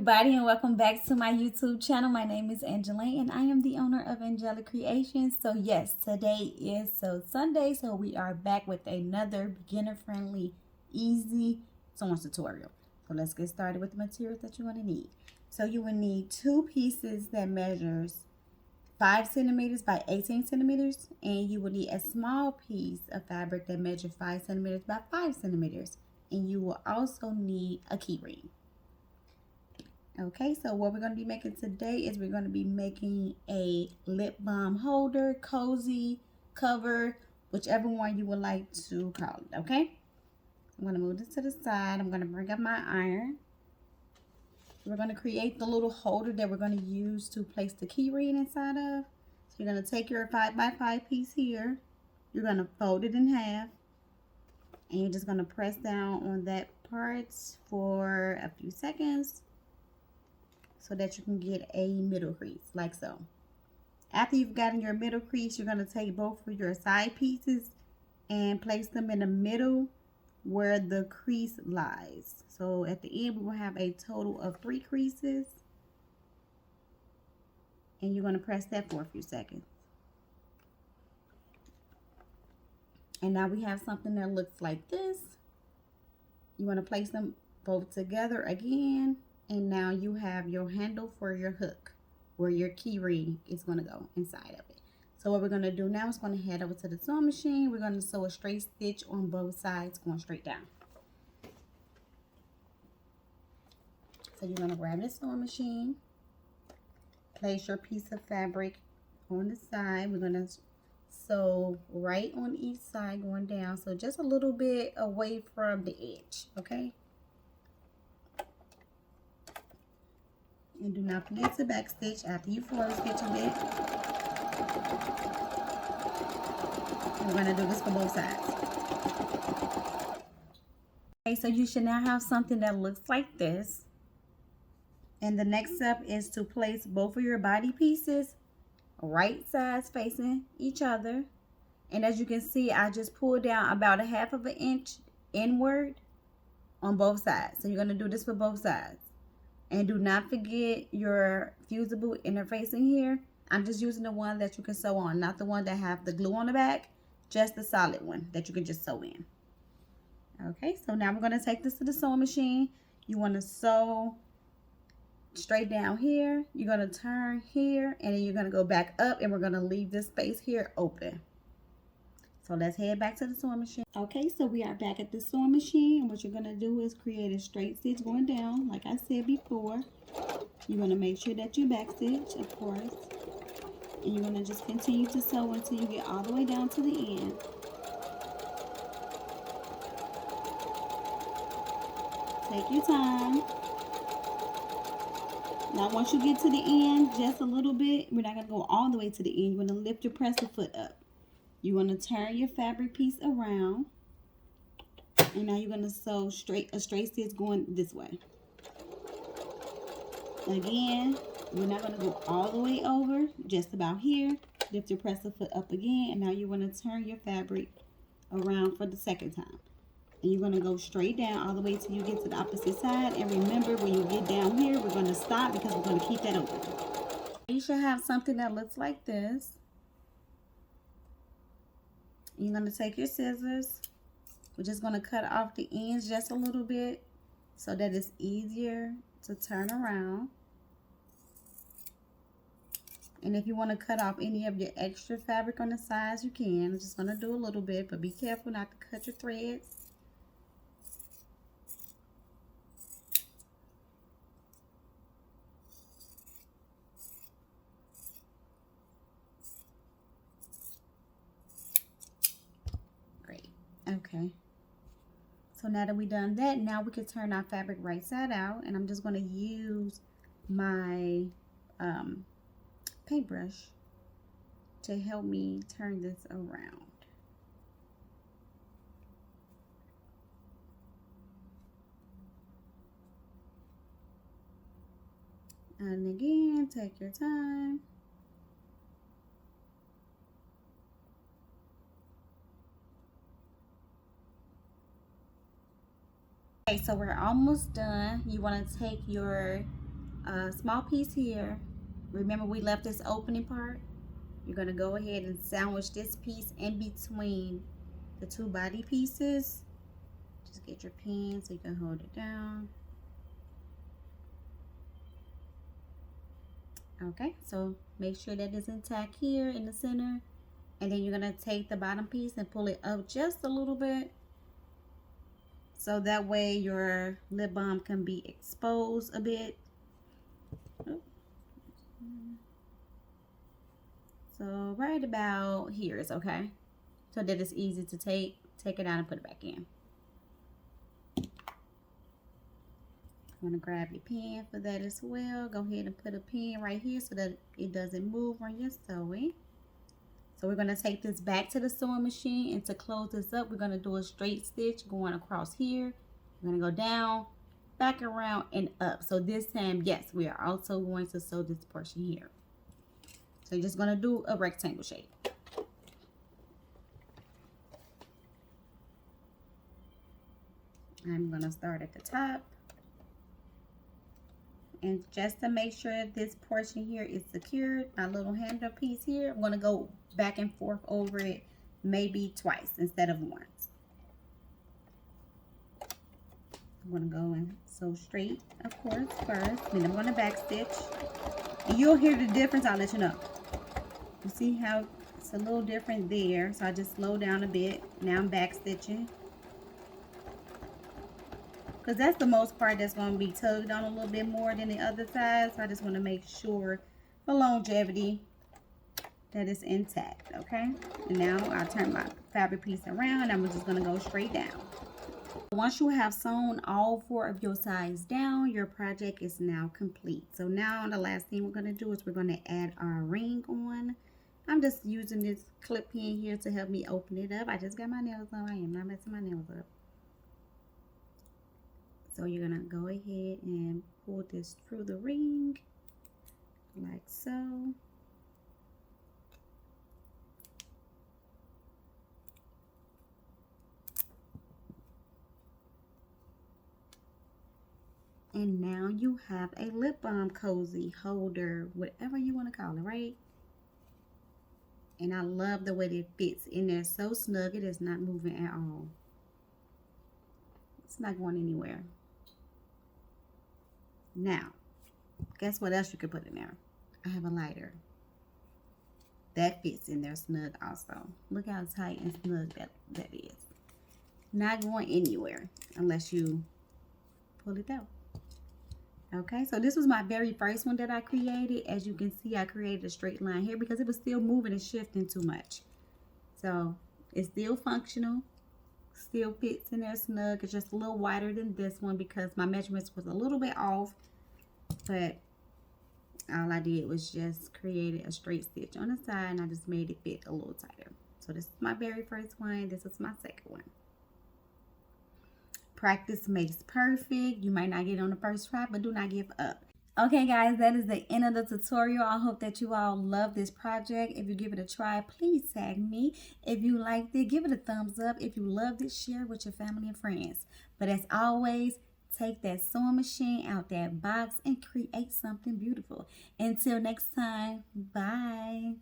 everybody, and welcome back to my YouTube channel. My name is Angela and I am the owner of Angelic Creations. So yes, today is Sunday, so we are back with another beginner friendly, easy sewing tutorial. So let's get started with the materials that you're going to need. So you will need two pieces that measures 5 centimeters by 18 centimeters, and you will need a small piece of fabric that measures 5 centimeters by 5 centimeters, and you will also need a key ring. Okay, so what we're going to be making today is we're going to be making a lip balm holder, cozy, cover, whichever one you would like to call it, okay? I'm going to move this to the side. I'm going to bring up my iron. We're going to create the little holder that we're going to use to place the key ring inside of. So you're going to take your 5 by 5 piece here. You're going to fold it in half. And you're just going to press down on that part for a few seconds, so that you can get a middle crease, like so. After you've gotten your middle crease, you're going to take both of your side pieces and place them in the middle where the crease lies. So at the end, we will have a total of 3 creases. And you're going to press that for a few seconds. And now we have something that looks like this. You want to place them both together again. And now you have your handle for your hook, where your key ring is going to go inside of it. So what we're going to do now is going to head over to the sewing machine. We're going to sew a straight stitch on both sides, going straight down. So you're going to grab the sewing machine, place your piece of fabric on the side. We're going to sew right on each side going down, so just a little bit away from the edge, okay? And do not forget to backstitch after you forward stitch a bit. We're going to do this for both sides. Okay, so you should now have something that looks like this. And the next step is to place both of your body pieces right sides facing each other. And as you can see, I just pulled down about a 1/2 inch inward on both sides. So you're going to do this for both sides. And do not forget your fusible interfacing here. I'm just using the one that you can sew on, not the one that have the glue on the back, just the solid one that you can just sew in. Okay, so now we're going to take this to the sewing machine. You want to sew straight down here. You're going to turn here, and then you're going to go back up, and we're going to leave this space here open. So let's head back to the sewing machine. Okay, so we are back at the sewing machine, and what you're going to do is create a straight stitch going down, like I said before. You're going to make sure that you back stitch, of course, and you're going to just continue to sew until you get all the way down to the end. Take your time. Now once you get to the end, just a little bit, we're not going to go all the way to the end. You're going to lift your presser foot up. You want to turn your fabric piece around, and now you're going to sew a straight stitch going this way. Again, we're not going to go all the way over, just about here. Lift your presser foot up again, and now you want to turn your fabric around for the second time. And you're going to go straight down all the way till you get to the opposite side. And remember, when you get down here, we're going to stop because we're going to keep that open. You should have something that looks like this. You're going to take your scissors. We're just going to cut off the ends just a little bit so that it's easier to turn around. And if you want to cut off any of your extra fabric on the sides, you can. I'm just going to do a little bit, but be careful not to cut your threads. Okay, so now that we've done that, now we can turn our fabric right side out, and I'm just going to use my paintbrush to help me turn this around. And again, take your time. Okay, so we're almost done. You want to take your a small piece here. Remember we left this opening part? You're going to go ahead and sandwich this piece in between the two body pieces. Just get your pen so you can hold it down. Okay, so make sure that it's intact here in the center. And then you're going to take the bottom piece and pull it up just a little bit. So that way your lip balm can be exposed a bit. So right about here is okay. So that it's easy to take it out and put it back in. I'm going to grab your pen for that as well. Go ahead and put a pen right here so that it doesn't move when you're sewing. So we're going to take this back to the sewing machine, and to close this up, we're going to do a straight stitch going across here. We're going to go down, back around, and up. So this time, yes, we are also going to sew this portion here. So you're just going to do a rectangle shape. I'm going to start at the top. And just to make sure this portion here is secured, my little handle piece here, I'm going to go back and forth over it maybe twice instead of once. I'm going to go and sew straight, of course, first. Then I'm going to back stitch. And you'll hear the difference. I'll let you know. You see how it's a little different there. So I just slow down a bit. Now I'm back stitching. Because that's the most part that's going to be tugged on a little bit more than the other side. So I just want to make sure for longevity that it's intact, okay? And now I'll turn my fabric piece around. I'm just going to go straight down. Once you have sewn all 4 of your sides down, your project is now complete. So now the last thing we're going to do is we're going to add our ring on. I'm just using this clip pin here to help me open it up. I just got my nails on. I am not messing my nails up. So you're going to go ahead and pull this through the ring like so. And now you have a lip balm cozy holder, whatever you want to call it, right? And I love the way that it fits in there. So snug, it is not moving at all. It's not going anywhere. Now, guess what else you could put in there? I have a lighter. That fits in there snug also. Look how tight and snug that is. Not going anywhere unless you pull it out. Okay, so this was my very first one that I created. As you can see, I created a straight line here because it was still moving and shifting too much. So it's still functional. Still fits in there snug. It's just a little wider than this one because my measurements was a little bit off, but all I did was just create a straight stitch on the side, and I just made it fit a little tighter. So this is my very first one. This is my second one. Practice makes perfect. You might not get it on the first try, but do not give up. Okay guys, that is the end of the tutorial. I hope that you all love this project. If you give it a try, please tag me. If you liked it, give it a thumbs up. If you loved it, share with your family and friends. But as always, take that sewing machine out that box and create something beautiful. Until next time, bye.